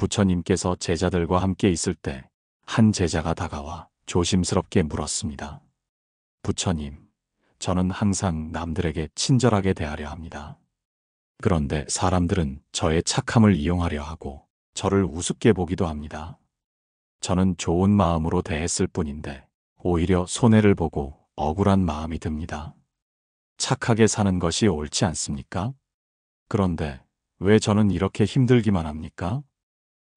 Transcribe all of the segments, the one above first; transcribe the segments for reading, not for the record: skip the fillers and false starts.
부처님께서 제자들과 함께 있을 때 한 제자가 다가와 조심스럽게 물었습니다. 부처님, 저는 항상 남들에게 친절하게 대하려 합니다. 그런데 사람들은 저의 착함을 이용하려 하고 저를 우습게 보기도 합니다. 저는 좋은 마음으로 대했을 뿐인데 오히려 손해를 보고 억울한 마음이 듭니다. 착하게 사는 것이 옳지 않습니까? 그런데 왜 저는 이렇게 힘들기만 합니까?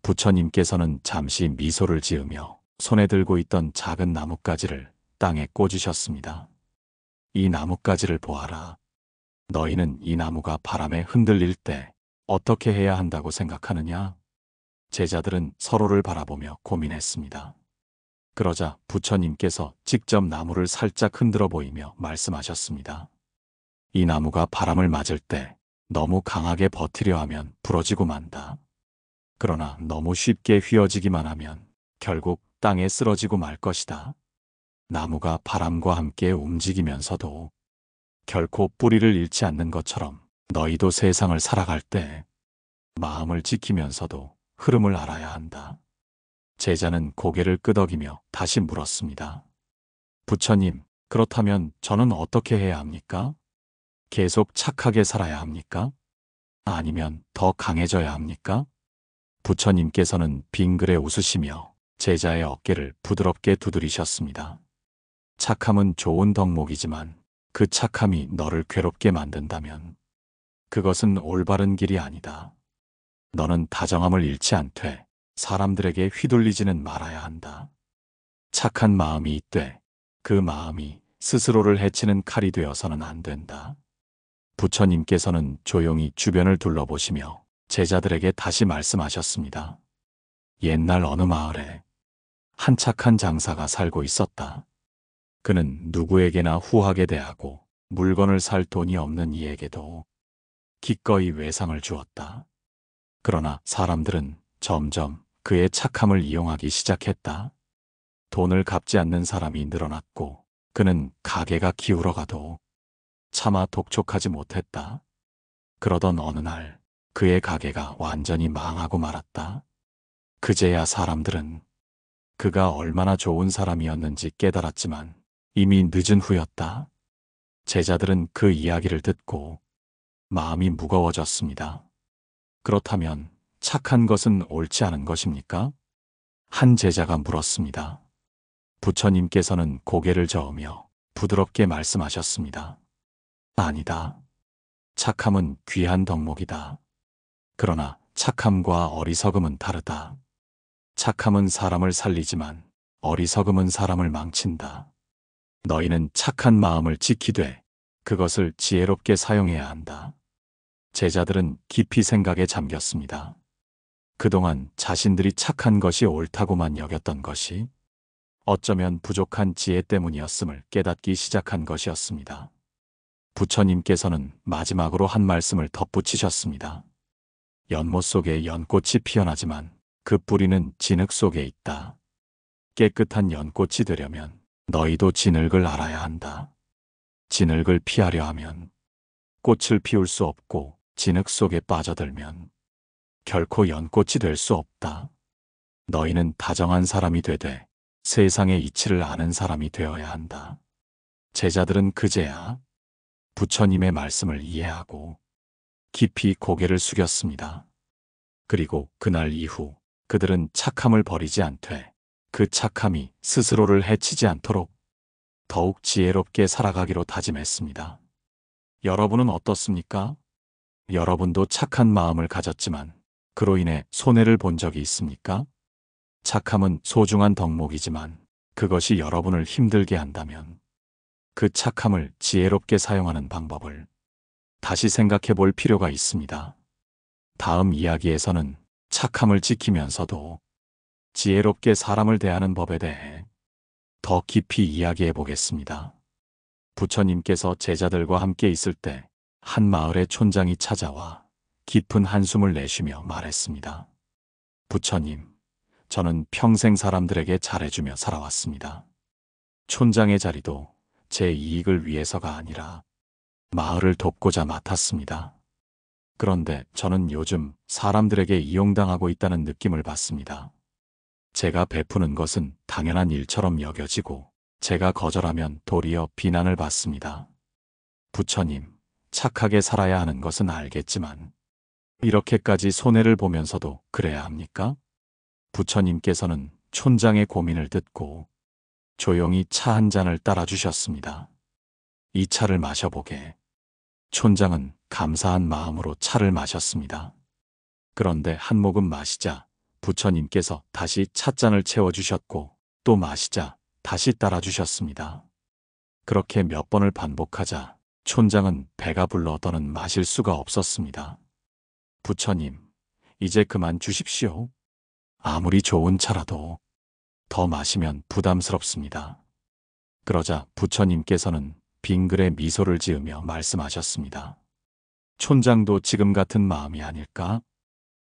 부처님께서는 잠시 미소를 지으며 손에 들고 있던 작은 나뭇가지를 땅에 꽂으셨습니다. 이 나뭇가지를 보아라. 너희는 이 나무가 바람에 흔들릴 때 어떻게 해야 한다고 생각하느냐? 제자들은 서로를 바라보며 고민했습니다. 그러자 부처님께서 직접 나무를 살짝 흔들어 보이며 말씀하셨습니다. 이 나무가 바람을 맞을 때 너무 강하게 버티려 하면 부러지고 만다. 그러나 너무 쉽게 휘어지기만 하면 결국 땅에 쓰러지고 말 것이다. 나무가 바람과 함께 움직이면서도 결코 뿌리를 잃지 않는 것처럼 너희도 세상을 살아갈 때 마음을 지키면서도 흐름을 알아야 한다. 제자는 고개를 끄덕이며 다시 물었습니다. 부처님, 그렇다면 저는 어떻게 해야 합니까? 계속 착하게 살아야 합니까? 아니면 더 강해져야 합니까? 부처님께서는 빙그레 웃으시며 제자의 어깨를 부드럽게 두드리셨습니다. 착함은 좋은 덕목이지만 그 착함이 너를 괴롭게 만든다면 그것은 올바른 길이 아니다. 너는 다정함을 잃지 않되 사람들에게 휘둘리지는 말아야 한다. 착한 마음이 있되 그 마음이 스스로를 해치는 칼이 되어서는 안 된다. 부처님께서는 조용히 주변을 둘러보시며 제자들에게 다시 말씀하셨습니다. 옛날 어느 마을에 한 착한 장사가 살고 있었다. 그는 누구에게나 후하게 대하고 물건을 살 돈이 없는 이에게도 기꺼이 외상을 주었다. 그러나 사람들은 점점 그의 착함을 이용하기 시작했다. 돈을 갚지 않는 사람이 늘어났고 그는 가게가 기울어가도 차마 독촉하지 못했다. 그러던 어느 날 그의 가게가 완전히 망하고 말았다. 그제야 사람들은 그가 얼마나 좋은 사람이었는지 깨달았지만 이미 늦은 후였다. 제자들은 그 이야기를 듣고 마음이 무거워졌습니다. 그렇다면 착한 것은 옳지 않은 것입니까? 한 제자가 물었습니다. 부처님께서는 고개를 저으며 부드럽게 말씀하셨습니다. 아니다. 착함은 귀한 덕목이다. 그러나 착함과 어리석음은 다르다. 착함은 사람을 살리지만 어리석음은 사람을 망친다. 너희는 착한 마음을 지키되 그것을 지혜롭게 사용해야 한다. 제자들은 깊이 생각에 잠겼습니다. 그동안 자신들이 착한 것이 옳다고만 여겼던 것이 어쩌면 부족한 지혜 때문이었음을 깨닫기 시작한 것이었습니다. 부처님께서는 마지막으로 한 말씀을 덧붙이셨습니다. 연못 속에 연꽃이 피어나지만 그 뿌리는 진흙 속에 있다. 깨끗한 연꽃이 되려면 너희도 진흙을 알아야 한다. 진흙을 피하려 하면 꽃을 피울 수 없고 진흙 속에 빠져들면 결코 연꽃이 될 수 없다. 너희는 다정한 사람이 되되 세상의 이치를 아는 사람이 되어야 한다. 제자들은 그제야 부처님의 말씀을 이해하고 깊이 고개를 숙였습니다. 그리고 그날 이후 그들은 착함을 버리지 않되 그 착함이 스스로를 해치지 않도록 더욱 지혜롭게 살아가기로 다짐했습니다. 여러분은 어떻습니까? 여러분도 착한 마음을 가졌지만 그로 인해 손해를 본 적이 있습니까? 착함은 소중한 덕목이지만 그것이 여러분을 힘들게 한다면 그 착함을 지혜롭게 사용하는 방법을 다시 생각해 볼 필요가 있습니다. 다음 이야기에서는 착함을 지키면서도 지혜롭게 사람을 대하는 법에 대해 더 깊이 이야기해 보겠습니다. 부처님께서 제자들과 함께 있을 때 한 마을의 촌장이 찾아와 깊은 한숨을 내쉬며 말했습니다. 부처님, 저는 평생 사람들에게 잘해주며 살아왔습니다. 촌장의 자리도 제 이익을 위해서가 아니라 마을을 돕고자 맡았습니다. 그런데 저는 요즘 사람들에게 이용당하고 있다는 느낌을 받습니다. 제가 베푸는 것은 당연한 일처럼 여겨지고 제가 거절하면 도리어 비난을 받습니다. 부처님, 착하게 살아야 하는 것은 알겠지만 이렇게까지 손해를 보면서도 그래야 합니까? 부처님께서는 촌장의 고민을 듣고 조용히 차 한 잔을 따라주셨습니다. 이 차를 마셔보게. 촌장은 감사한 마음으로 차를 마셨습니다. 그런데 한 모금 마시자 부처님께서 다시 찻잔을 채워주셨고 또 마시자 다시 따라주셨습니다. 그렇게 몇 번을 반복하자 촌장은 배가 불러 더는 마실 수가 없었습니다. 부처님, 이제 그만 주십시오. 아무리 좋은 차라도 더 마시면 부담스럽습니다. 그러자 부처님께서는 빙그레 미소를 지으며 말씀하셨습니다. 촌장도 지금 같은 마음이 아닐까?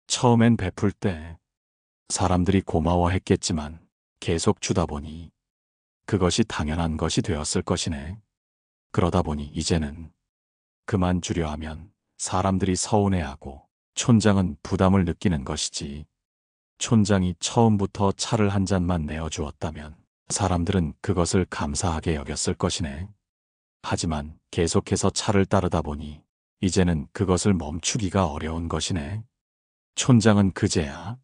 처음엔 베풀 때 사람들이 고마워했겠지만 계속 주다 보니 그것이 당연한 것이 되었을 것이네. 그러다 보니 이제는 그만 주려 하면 사람들이 서운해하고 촌장은 부담을 느끼는 것이지. 촌장이 처음부터 차를 한 잔만 내어주었다면 사람들은 그것을 감사하게 여겼을 것이네. 하지만 계속해서 차를 따르다 보니 이제는 그것을 멈추기가 어려운 것이네. 촌장은 그제야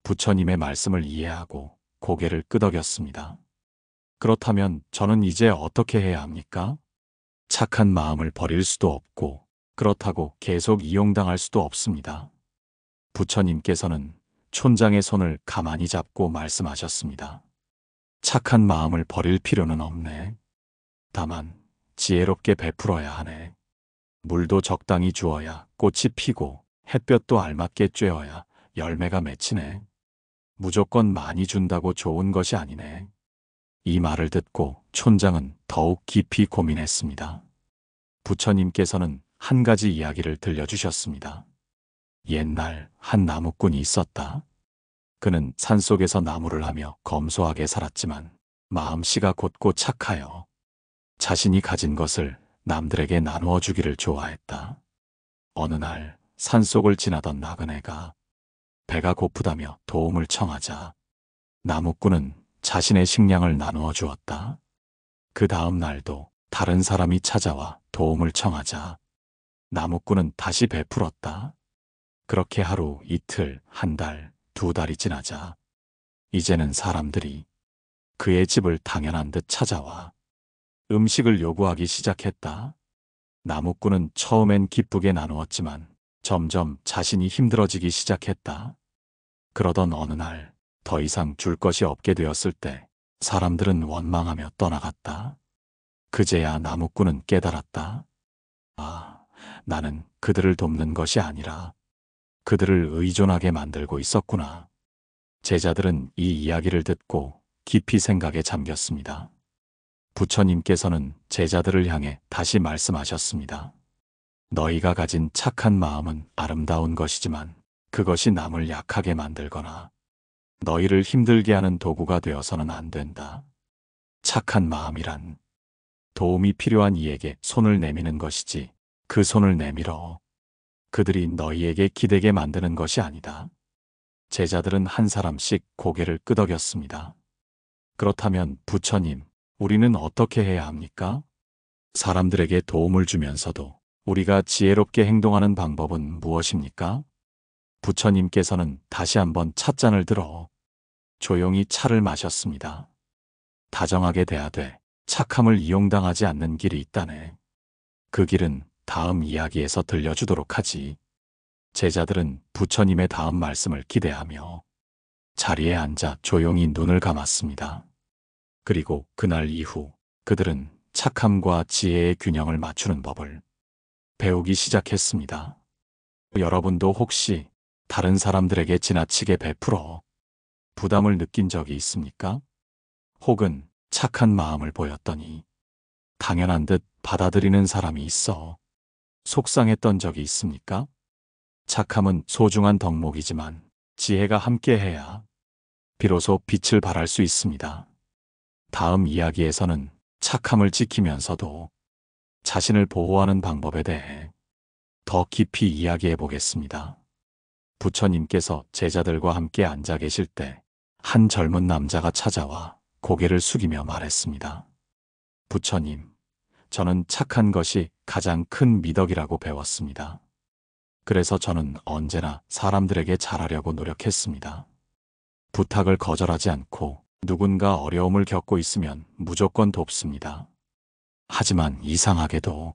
부처님의 말씀을 이해하고 고개를 끄덕였습니다. 그렇다면 저는 이제 어떻게 해야 합니까? 착한 마음을 버릴 수도 없고 그렇다고 계속 이용당할 수도 없습니다. 부처님께서는 촌장의 손을 가만히 잡고 말씀하셨습니다. 착한 마음을 버릴 필요는 없네. 다만 지혜롭게 베풀어야 하네. 물도 적당히 주어야 꽃이 피고 햇볕도 알맞게 쬐어야 열매가 맺히네. 무조건 많이 준다고 좋은 것이 아니네. 이 말을 듣고 촌장은 더욱 깊이 고민했습니다. 부처님께서는 한 가지 이야기를 들려주셨습니다. 옛날 한 나무꾼이 있었다. 그는 산속에서 나무를 하며 검소하게 살았지만 마음씨가 곧고 착하여 자신이 가진 것을 남들에게 나누어 주기를 좋아했다. 어느 날 산속을 지나던 나그네가 배가 고프다며 도움을 청하자 나무꾼은 자신의 식량을 나누어 주었다. 그 다음 날도 다른 사람이 찾아와 도움을 청하자 나무꾼은 다시 베풀었다. 그렇게 하루, 이틀, 한 달, 두 달이 지나자 이제는 사람들이 그의 집을 당연한 듯 찾아와 음식을 요구하기 시작했다. 나무꾼은 처음엔 기쁘게 나누었지만 점점 자신이 힘들어지기 시작했다. 그러던 어느 날 더 이상 줄 것이 없게 되었을 때 사람들은 원망하며 떠나갔다. 그제야 나무꾼은 깨달았다. 아, 나는 그들을 돕는 것이 아니라 그들을 의존하게 만들고 있었구나. 제자들은 이 이야기를 듣고 깊이 생각에 잠겼습니다. 부처님께서는 제자들을 향해 다시 말씀하셨습니다. 너희가 가진 착한 마음은 아름다운 것이지만 그것이 남을 약하게 만들거나 너희를 힘들게 하는 도구가 되어서는 안 된다. 착한 마음이란 도움이 필요한 이에게 손을 내미는 것이지 그 손을 내밀어 그들이 너희에게 기대게 만드는 것이 아니다. 제자들은 한 사람씩 고개를 끄덕였습니다. 그렇다면 부처님, 우리는 어떻게 해야 합니까? 사람들에게 도움을 주면서도 우리가 지혜롭게 행동하는 방법은 무엇입니까? 부처님께서는 다시 한번 찻잔을 들어 조용히 차를 마셨습니다. 다정하게 대하되 착함을 이용당하지 않는 길이 있다네. 그 길은 다음 이야기에서 들려주도록 하지. 제자들은 부처님의 다음 말씀을 기대하며 자리에 앉아 조용히 눈을 감았습니다. 그리고 그날 이후 그들은 착함과 지혜의 균형을 맞추는 법을 배우기 시작했습니다. 여러분도 혹시 다른 사람들에게 지나치게 베풀어 부담을 느낀 적이 있습니까? 혹은 착한 마음을 보였더니 당연한 듯 받아들이는 사람이 있어 속상했던 적이 있습니까? 착함은 소중한 덕목이지만 지혜가 함께해야 비로소 빛을 발할 수 있습니다. 다음 이야기에서는 착함을 지키면서도 자신을 보호하는 방법에 대해 더 깊이 이야기해 보겠습니다. 부처님께서 제자들과 함께 앉아 계실 때 한 젊은 남자가 찾아와 고개를 숙이며 말했습니다. 부처님, 저는 착한 것이 가장 큰 미덕이라고 배웠습니다. 그래서 저는 언제나 사람들에게 잘하려고 노력했습니다. 부탁을 거절하지 않고 누군가 어려움을 겪고 있으면 무조건 돕습니다. 하지만 이상하게도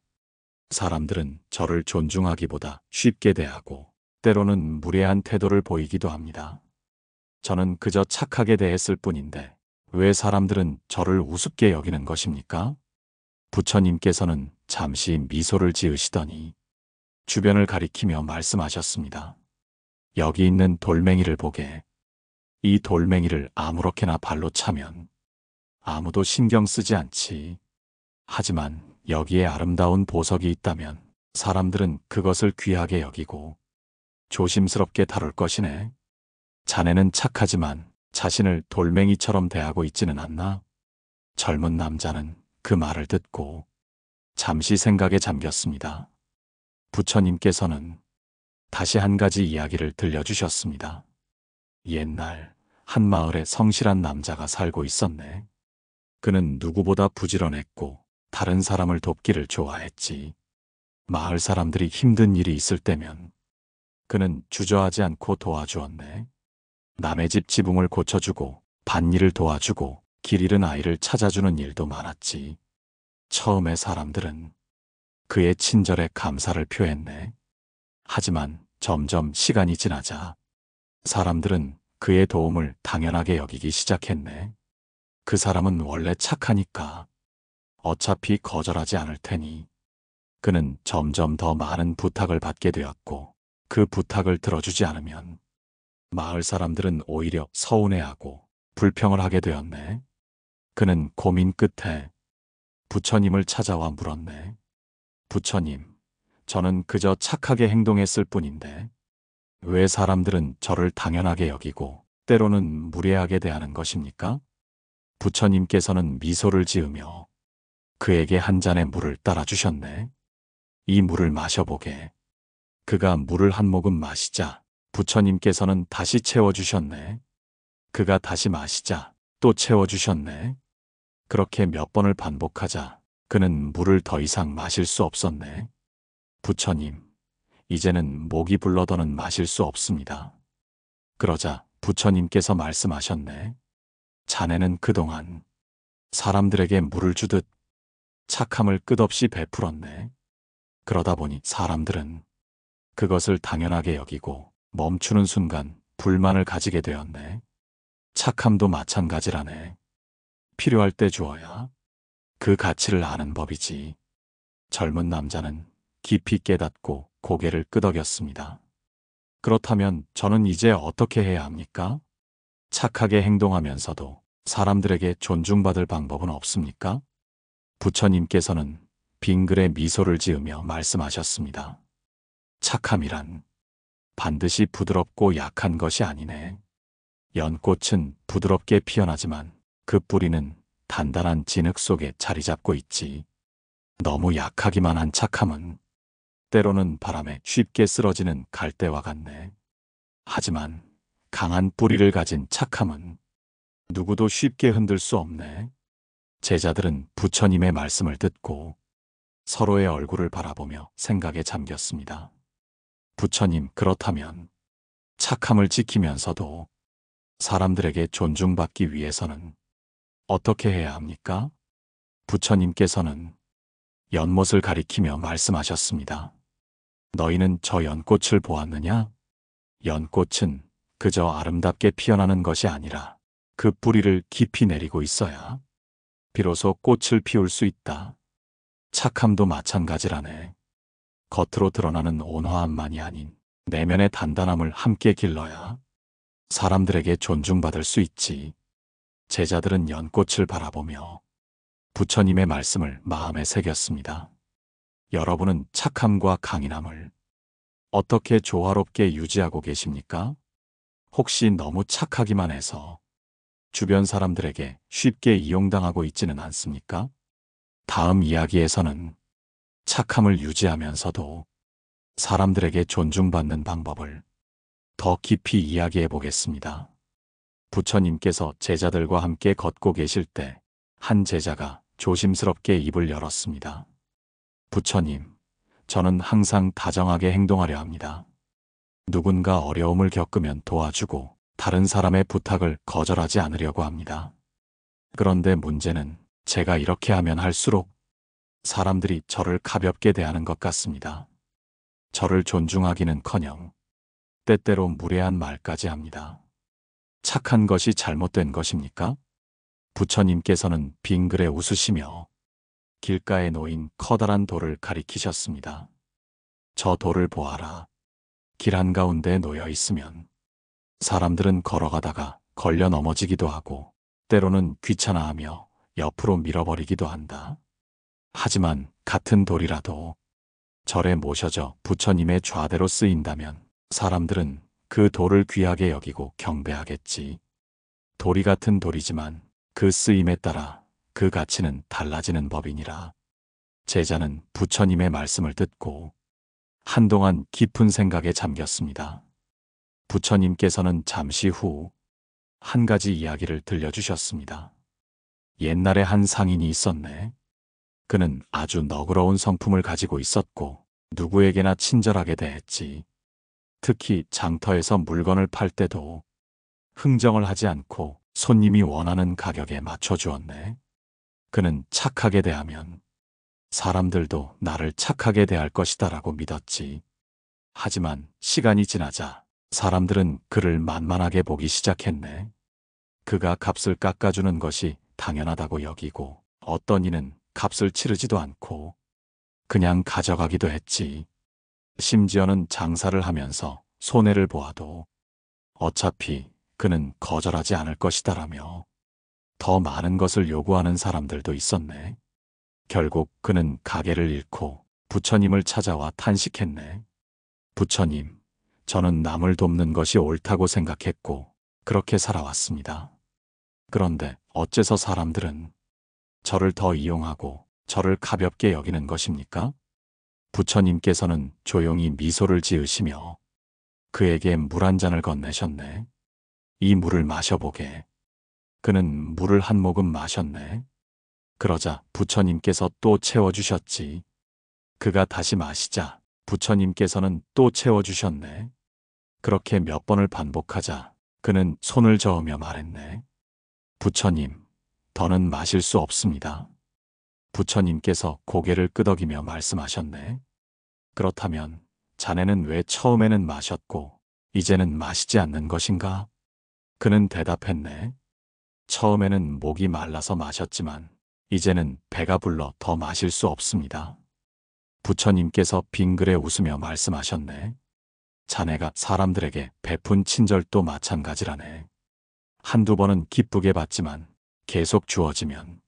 사람들은 저를 존중하기보다 쉽게 대하고 때로는 무례한 태도를 보이기도 합니다. 저는 그저 착하게 대했을 뿐인데 왜 사람들은 저를 우습게 여기는 것입니까? 부처님께서는 잠시 미소를 지으시더니 주변을 가리키며 말씀하셨습니다. 여기 있는 돌멩이를 보게. 이 돌멩이를 아무렇게나 발로 차면 아무도 신경 쓰지 않지. 하지만 여기에 아름다운 보석이 있다면 사람들은 그것을 귀하게 여기고 조심스럽게 다룰 것이네. 자네는 착하지만 자신을 돌멩이처럼 대하고 있지는 않나? 젊은 남자는 그 말을 듣고 잠시 생각에 잠겼습니다. 부처님께서는 다시 한 가지 이야기를 들려주셨습니다. 옛날 한 마을에 성실한 남자가 살고 있었네. 그는 누구보다 부지런했고 다른 사람을 돕기를 좋아했지. 마을 사람들이 힘든 일이 있을 때면 그는 주저하지 않고 도와주었네. 남의 집 지붕을 고쳐주고 밭일을 도와주고 길 잃은 아이를 찾아주는 일도 많았지. 처음에 사람들은 그의 친절에 감사를 표했네. 하지만 점점 시간이 지나자 사람들은 그의 도움을 당연하게 여기기 시작했네. 그 사람은 원래 착하니까 어차피 거절하지 않을 테니. 그는 점점 더 많은 부탁을 받게 되었고 그 부탁을 들어주지 않으면 마을 사람들은 오히려 서운해하고 불평을 하게 되었네. 그는 고민 끝에 부처님을 찾아와 물었네. 부처님, 저는 그저 착하게 행동했을 뿐인데 왜 사람들은 저를 당연하게 여기고 때로는 무례하게 대하는 것입니까? 부처님께서는 미소를 지으며 그에게 한 잔의 물을 따라주셨네. 이 물을 마셔보게. 그가 물을 한 모금 마시자 부처님께서는 다시 채워주셨네. 그가 다시 마시자 또 채워주셨네. 그렇게 몇 번을 반복하자 그는 물을 더 이상 마실 수 없었네. 부처님, 이제는 목이 불러더는 마실 수 없습니다. 그러자 부처님께서 말씀하셨네. 자네는 그동안 사람들에게 물을 주듯 착함을 끝없이 베풀었네. 그러다 보니 사람들은 그것을 당연하게 여기고 멈추는 순간 불만을 가지게 되었네. 착함도 마찬가지라네. 필요할 때 주어야 그 가치를 아는 법이지. 젊은 남자는 깊이 깨닫고 고개를 끄덕였습니다. 그렇다면 저는 이제 어떻게 해야 합니까? 착하게 행동하면서도 사람들에게 존중받을 방법은 없습니까? 부처님께서는 빙글에 미소를 지으며 말씀하셨습니다. 착함이란 반드시 부드럽고 약한 것이 아니네. 연꽃은 부드럽게 피어나지만 그 뿌리는 단단한 진흙 속에 자리 잡고 있지. 너무 약하기만 한 착함은 때로는 바람에 쉽게 쓰러지는 갈대와 같네. 하지만 강한 뿌리를 가진 착함은 누구도 쉽게 흔들 수 없네. 제자들은 부처님의 말씀을 듣고 서로의 얼굴을 바라보며 생각에 잠겼습니다. 부처님, 그렇다면 착함을 지키면서도 사람들에게 존중받기 위해서는 어떻게 해야 합니까? 부처님께서는 연못을 가리키며 말씀하셨습니다. 너희는 저 연꽃을 보았느냐? 연꽃은 그저 아름답게 피어나는 것이 아니라 그 뿌리를 깊이 내리고 있어야 비로소 꽃을 피울 수 있다. 착함도 마찬가지라네. 겉으로 드러나는 온화함만이 아닌 내면의 단단함을 함께 길러야 사람들에게 존중받을 수 있지. 제자들은 연꽃을 바라보며 부처님의 말씀을 마음에 새겼습니다. 여러분은 착함과 강인함을 어떻게 조화롭게 유지하고 계십니까? 혹시 너무 착하기만 해서 주변 사람들에게 쉽게 이용당하고 있지는 않습니까? 다음 이야기에서는 착함을 유지하면서도 사람들에게 존중받는 방법을 더 깊이 이야기해 보겠습니다. 부처님께서 제자들과 함께 걷고 계실 때 한 제자가 조심스럽게 입을 열었습니다. 부처님, 저는 항상 다정하게 행동하려 합니다. 누군가 어려움을 겪으면 도와주고 다른 사람의 부탁을 거절하지 않으려고 합니다. 그런데 문제는 제가 이렇게 하면 할수록 사람들이 저를 가볍게 대하는 것 같습니다. 저를 존중하기는커녕 때때로 무례한 말까지 합니다. 착한 것이 잘못된 것입니까? 부처님께서는 빙그레 웃으시며 길가에 놓인 커다란 돌을 가리키셨습니다. 저 돌을 보아라. 길 한가운데 놓여 있으면 사람들은 걸어가다가 걸려 넘어지기도 하고 때로는 귀찮아하며 옆으로 밀어버리기도 한다. 하지만 같은 돌이라도 절에 모셔져 부처님의 좌대로 쓰인다면 사람들은 그 돌을 귀하게 여기고 경배하겠지. 돌이 같은 돌이지만 그 쓰임에 따라 그 가치는 달라지는 법이니라. 제자는 부처님의 말씀을 듣고 한동안 깊은 생각에 잠겼습니다. 부처님께서는 잠시 후 한 가지 이야기를 들려주셨습니다. 옛날에 한 상인이 있었네. 그는 아주 너그러운 성품을 가지고 있었고 누구에게나 친절하게 대했지. 특히 장터에서 물건을 팔 때도 흥정을 하지 않고 손님이 원하는 가격에 맞춰주었네. 그는 착하게 대하면 사람들도 나를 착하게 대할 것이다라고 믿었지. 하지만 시간이 지나자 사람들은 그를 만만하게 보기 시작했네. 그가 값을 깎아주는 것이 당연하다고 여기고 어떤 이는 값을 치르지도 않고 그냥 가져가기도 했지. 심지어는 장사를 하면서 손해를 보아도 어차피 그는 거절하지 않을 것이다라며 더 많은 것을 요구하는 사람들도 있었네. 결국 그는 가게를 잃고 부처님을 찾아와 탄식했네. 부처님, 저는 남을 돕는 것이 옳다고 생각했고 그렇게 살아왔습니다. 그런데 어째서 사람들은 저를 더 이용하고 저를 가볍게 여기는 것입니까? 부처님께서는 조용히 미소를 지으시며 그에게 물 한 잔을 건네셨네. 이 물을 마셔보게. 그는 물을 한 모금 마셨네. 그러자 부처님께서 또 채워주셨지. 그가 다시 마시자 부처님께서는 또 채워주셨네. 그렇게 몇 번을 반복하자 그는 손을 저으며 말했네. 부처님, 더는 마실 수 없습니다. 부처님께서 고개를 끄덕이며 말씀하셨네. 그렇다면 자네는 왜 처음에는 마셨고 이제는 마시지 않는 것인가? 그는 대답했네. 처음에는 목이 말라서 마셨지만 이제는 배가 불러 더 마실 수 없습니다. 부처님께서 빙그레 웃으며 말씀하셨네. 자네가 사람들에게 베푼 친절도 마찬가지라네. 한두 번은 기쁘게 받지만 계속 주어지면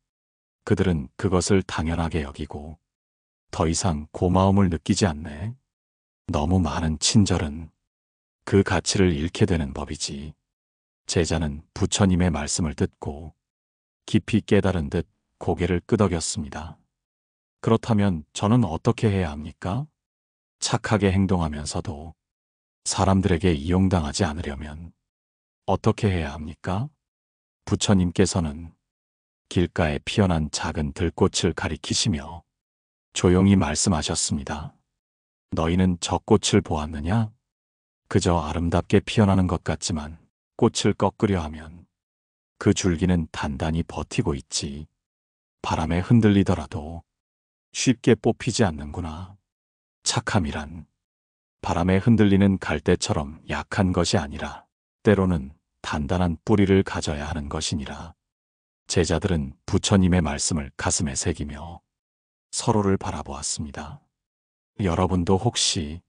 그들은 그것을 당연하게 여기고 더 이상 고마움을 느끼지 않네. 너무 많은 친절은 그 가치를 잃게 되는 법이지. 제자는 부처님의 말씀을 듣고 깊이 깨달은 듯 고개를 끄덕였습니다. 그렇다면 저는 어떻게 해야 합니까? 착하게 행동하면서도 사람들에게 이용당하지 않으려면 어떻게 해야 합니까? 부처님께서는 길가에 피어난 작은 들꽃을 가리키시며 조용히 말씀하셨습니다. 너희는 저 꽃을 보았느냐? 그저 아름답게 피어나는 것 같지만 꽃을 꺾으려 하면 그 줄기는 단단히 버티고 있지. 바람에 흔들리더라도 쉽게 뽑히지 않는구나. 착함이란 바람에 흔들리는 갈대처럼 약한 것이 아니라 때로는 단단한 뿌리를 가져야 하는 것이니라. 제자들은 부처님의 말씀을 가슴에 새기며 서로를 바라보았습니다. 여러분도 혹시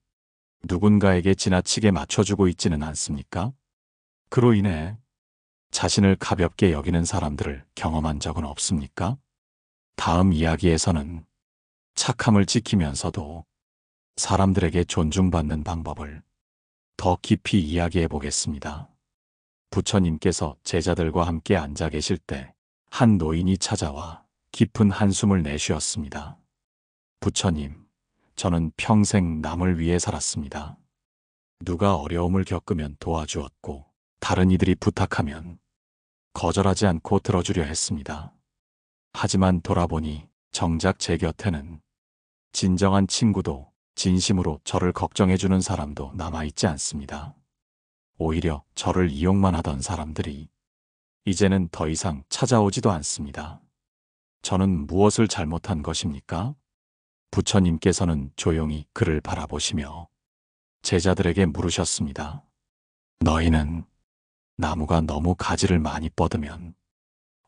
누군가에게 지나치게 맞춰주고 있지는 않습니까? 그로 인해 자신을 가볍게 여기는 사람들을 경험한 적은 없습니까? 다음 이야기에서는 착함을 지키면서도 사람들에게 존중받는 방법을 더 깊이 이야기해 보겠습니다. 부처님께서 제자들과 함께 앉아 계실 때 한 노인이 찾아와 깊은 한숨을 내쉬었습니다. 부처님, 저는 평생 남을 위해 살았습니다. 누가 어려움을 겪으면 도와주었고, 다른 이들이 부탁하면 거절하지 않고 들어주려 했습니다. 하지만 돌아보니 정작 제 곁에는 진정한 친구도 진심으로 저를 걱정해주는 사람도 남아있지 않습니다. 오히려 저를 이용만 하던 사람들이 이제는 더 이상 찾아오지도 않습니다. 저는 무엇을 잘못한 것입니까? 부처님께서는 조용히 그를 바라보시며 제자들에게 물으셨습니다. 너희는 나무가 너무 가지를 많이 뻗으면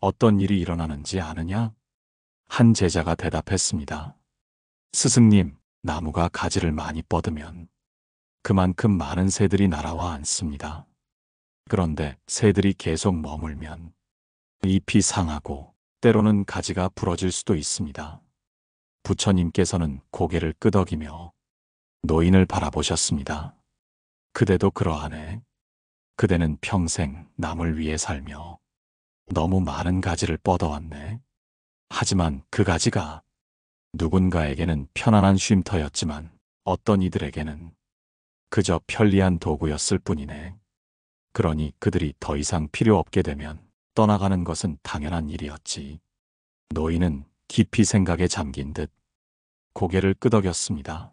어떤 일이 일어나는지 아느냐? 한 제자가 대답했습니다. 스승님, 나무가 가지를 많이 뻗으면 그만큼 많은 새들이 날아와 앉습니다. 그런데 새들이 계속 머물면 잎이 상하고 때로는 가지가 부러질 수도 있습니다. 부처님께서는 고개를 끄덕이며 노인을 바라보셨습니다. 그대도 그러하네. 그대는 평생 남을 위해 살며 너무 많은 가지를 뻗어왔네. 하지만 그 가지가 누군가에게는 편안한 쉼터였지만 어떤 이들에게는 그저 편리한 도구였을 뿐이네. 그러니 그들이 더 이상 필요 없게 되면 떠나가는 것은 당연한 일이었지. 노인은 깊이 생각에 잠긴 듯 고개를 끄덕였습니다.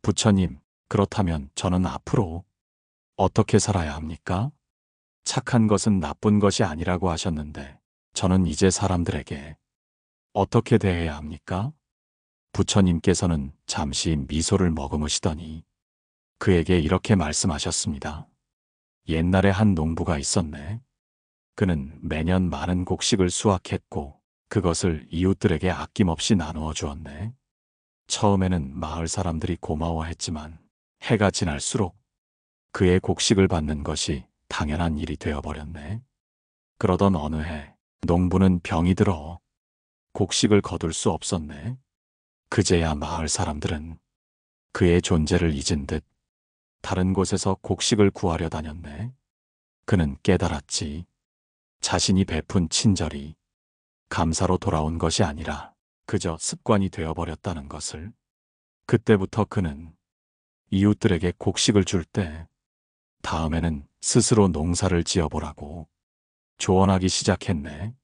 부처님, 그렇다면 저는 앞으로 어떻게 살아야 합니까? 착한 것은 나쁜 것이 아니라고 하셨는데 저는 이제 사람들에게 어떻게 대해야 합니까? 부처님께서는 잠시 미소를 머금으시더니 그에게 이렇게 말씀하셨습니다. 옛날에 한 농부가 있었네. 그는 매년 많은 곡식을 수확했고 그것을 이웃들에게 아낌없이 나누어 주었네. 처음에는 마을 사람들이 고마워했지만 해가 지날수록 그의 곡식을 받는 것이 당연한 일이 되어버렸네. 그러던 어느 해 농부는 병이 들어 곡식을 거둘 수 없었네. 그제야 마을 사람들은 그의 존재를 잊은 듯 다른 곳에서 곡식을 구하려 다녔네. 그는 깨달았지. 자신이 베푼 친절이 감사로 돌아온 것이 아니라 그저 습관이 되어버렸다는 것을. 그때부터 그는 이웃들에게 곡식을 줄 때 다음에는 스스로 농사를 지어보라고 조언하기 시작했네.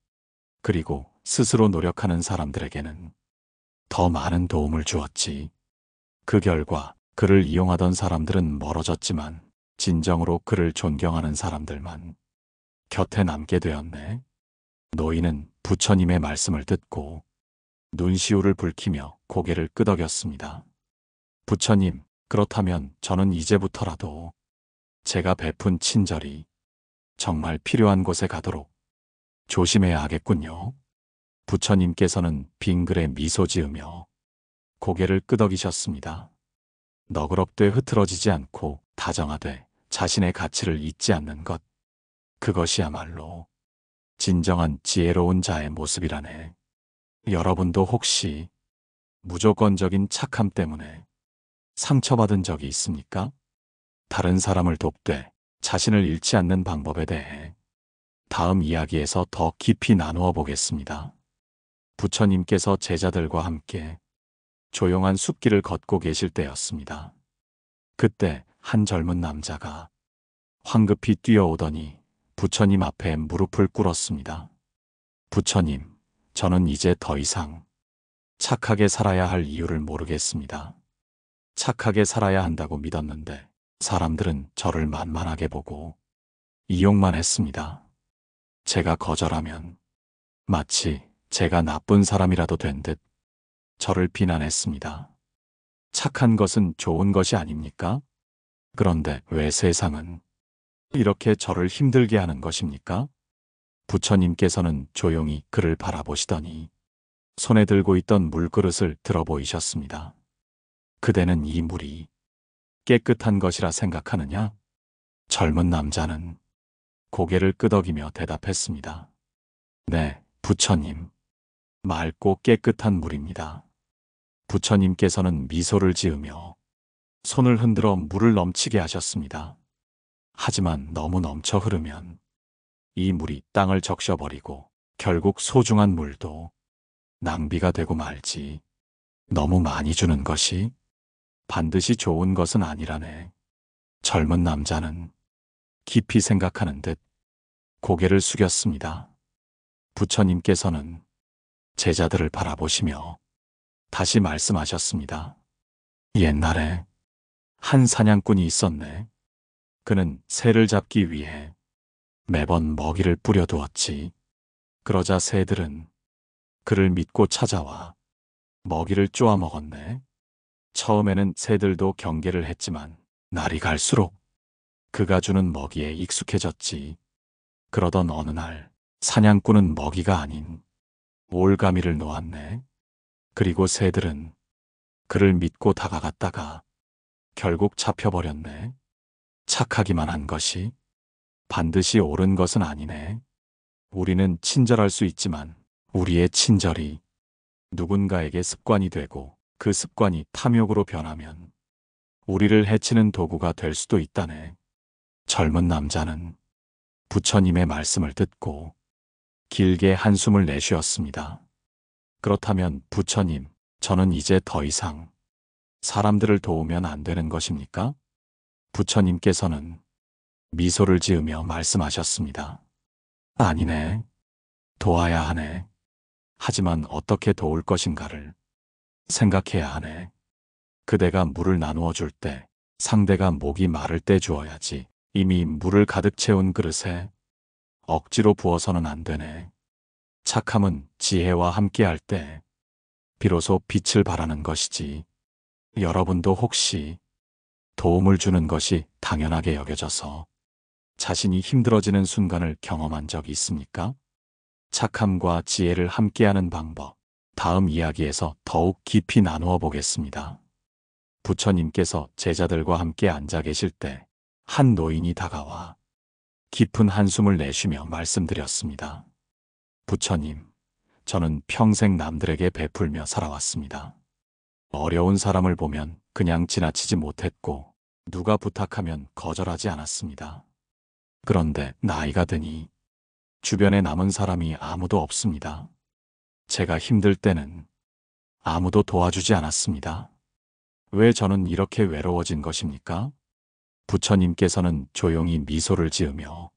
그리고 스스로 노력하는 사람들에게는 더 많은 도움을 주었지. 그 결과 그를 이용하던 사람들은 멀어졌지만 진정으로 그를 존경하는 사람들만 곁에 남게 되었네. 노인은 부처님의 말씀을 듣고 눈시울을 붉히며 고개를 끄덕였습니다. 부처님, 그렇다면 저는 이제부터라도 제가 베푼 친절이 정말 필요한 곳에 가도록 조심해야 하겠군요. 부처님께서는 빙그레 미소 지으며 고개를 끄덕이셨습니다. 너그럽되 흐트러지지 않고 다정하되 자신의 가치를 잊지 않는 것. 그것이야말로 진정한 지혜로운 자의 모습이라네. 여러분도 혹시 무조건적인 착함 때문에 상처받은 적이 있습니까? 다른 사람을 돕되 자신을 잃지 않는 방법에 대해 다음 이야기에서 더 깊이 나누어 보겠습니다. 부처님께서 제자들과 함께 조용한 숲길을 걷고 계실 때였습니다. 그때 한 젊은 남자가 황급히 뛰어오더니 부처님 앞에 무릎을 꿇었습니다. 부처님, 저는 이제 더 이상 착하게 살아야 할 이유를 모르겠습니다. 착하게 살아야 한다고 믿었는데 사람들은 저를 만만하게 보고 이용만 했습니다. 제가 거절하면 마치 제가 나쁜 사람이라도 된 듯 저를 비난했습니다. 착한 것은 좋은 것이 아닙니까? 그런데 왜 세상은 이렇게 저를 힘들게 하는 것입니까? 부처님께서는 조용히 그를 바라보시더니 손에 들고 있던 물그릇을 들어 보이셨습니다. 그대는 이 물이 깨끗한 것이라 생각하느냐? 젊은 남자는 고개를 끄덕이며 대답했습니다. 네, 부처님. 맑고 깨끗한 물입니다. 부처님께서는 미소를 지으며 손을 흔들어 물을 넘치게 하셨습니다. 하지만 너무 넘쳐 흐르면 이 물이 땅을 적셔버리고 결국 소중한 물도 낭비가 되고 말지. 너무 많이 주는 것이 반드시 좋은 것은 아니라네. 젊은 남자는 깊이 생각하는 듯 고개를 숙였습니다. 부처님께서는 제자들을 바라보시며 다시 말씀하셨습니다. 옛날에 한 사냥꾼이 있었네. 그는 새를 잡기 위해 매번 먹이를 뿌려두었지. 그러자 새들은 그를 믿고 찾아와 먹이를 쪼아 먹었네. 처음에는 새들도 경계를 했지만 날이 갈수록 그가 주는 먹이에 익숙해졌지. 그러던 어느 날 사냥꾼은 먹이가 아닌 올가미를 놓았네. 그리고 새들은 그를 믿고 다가갔다가 결국 잡혀버렸네. 착하기만 한 것이 반드시 옳은 것은 아니네. 우리는 친절할 수 있지만 우리의 친절이 누군가에게 습관이 되고 그 습관이 탐욕으로 변하면 우리를 해치는 도구가 될 수도 있다네. 젊은 남자는 부처님의 말씀을 듣고 길게 한숨을 내쉬었습니다. 그렇다면 부처님, 저는 이제 더 이상 사람들을 도우면 안 되는 것입니까? 부처님께서는 미소를 지으며 말씀하셨습니다. 아니네. 도와야 하네. 하지만 어떻게 도울 것인가를 생각해야 하네. 그대가 물을 나누어 줄 때 상대가 목이 마를 때 주어야지. 이미 물을 가득 채운 그릇에 억지로 부어서는 안 되네. 착함은 지혜와 함께할 때 비로소 빛을 발하는 것이지. 여러분도 혹시 도움을 주는 것이 당연하게 여겨져서 자신이 힘들어지는 순간을 경험한 적이 있습니까? 착함과 지혜를 함께하는 방법, 다음 이야기에서 더욱 깊이 나누어 보겠습니다. 부처님께서 제자들과 함께 앉아 계실 때 한 노인이 다가와 깊은 한숨을 내쉬며 말씀드렸습니다. 부처님, 저는 평생 남들에게 베풀며 살아왔습니다. 어려운 사람을 보면 그냥 지나치지 못했고 누가 부탁하면 거절하지 않았습니다. 그런데 나이가 드니 주변에 남은 사람이 아무도 없습니다. 제가 힘들 때는 아무도 도와주지 않았습니다. 왜 저는 이렇게 외로워진 것입니까? 부처님께서는 조용히 미소를 지으며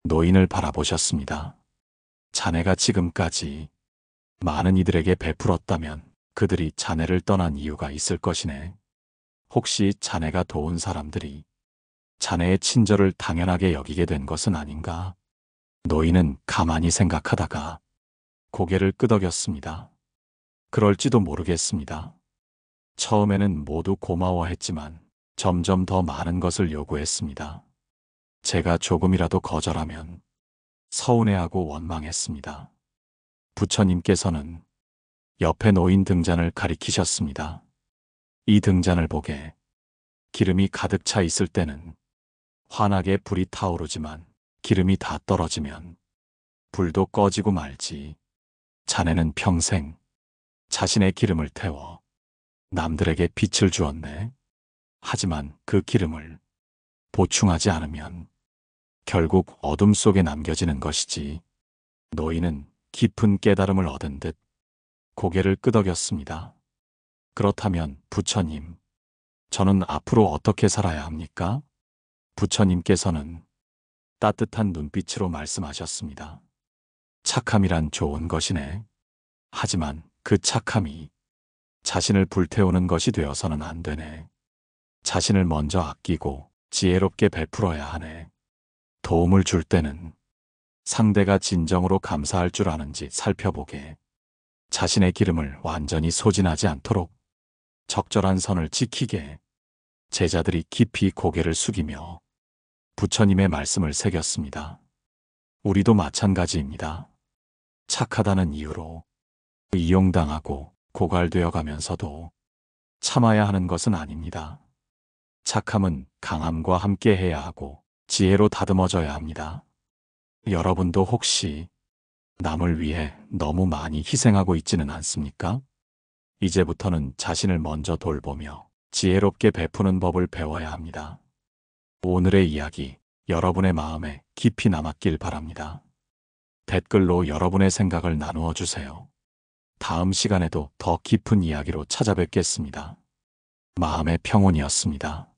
노인을 바라보셨습니다. 자네가 지금까지 많은 이들에게 베풀었다면 그들이 자네를 떠난 이유가 있을 것이네. 혹시 자네가 도운 사람들이 자네의 친절을 당연하게 여기게 된 것은 아닌가? 노인은 가만히 생각하다가 고개를 끄덕였습니다. 그럴지도 모르겠습니다. 처음에는 모두 고마워했지만 점점 더 많은 것을 요구했습니다. 제가 조금이라도 거절하면 서운해하고 원망했습니다. 부처님께서는 옆에 놓인 등잔을 가리키셨습니다. 이 등잔을 보게. 기름이 가득 차 있을 때는 환하게 불이 타오르지만 기름이 다 떨어지면 불도 꺼지고 말지. 자네는 평생 자신의 기름을 태워 남들에게 빛을 주었네. 하지만 그 기름을 보충하지 않으면 결국 어둠 속에 남겨지는 것이지. 노인은 깊은 깨달음을 얻은 듯 고개를 끄덕였습니다. 그렇다면 부처님, 저는 앞으로 어떻게 살아야 합니까? 부처님께서는 따뜻한 눈빛으로 말씀하셨습니다. 착함이란 좋은 것이네. 하지만 그 착함이 자신을 불태우는 것이 되어서는 안 되네. 자신을 먼저 아끼고 지혜롭게 베풀어야 하네. 도움을 줄 때는 상대가 진정으로 감사할 줄 아는지 살펴보게. 자신의 기름을 완전히 소진하지 않도록 적절한 선을 지키게. 제자들이 깊이 고개를 숙이며 부처님의 말씀을 새겼습니다. 우리도 마찬가지입니다. 착하다는 이유로 이용당하고 고갈되어 가면서도 참아야 하는 것은 아닙니다. 착함은 강함과 함께 해야 하고 지혜로 다듬어져야 합니다. 여러분도 혹시 남을 위해 너무 많이 희생하고 있지는 않습니까? 이제부터는 자신을 먼저 돌보며 지혜롭게 베푸는 법을 배워야 합니다. 오늘의 이야기, 여러분의 마음에 깊이 남았길 바랍니다. 댓글로 여러분의 생각을 나누어 주세요. 다음 시간에도 더 깊은 이야기로 찾아뵙겠습니다. 마음의 평온이었습니다.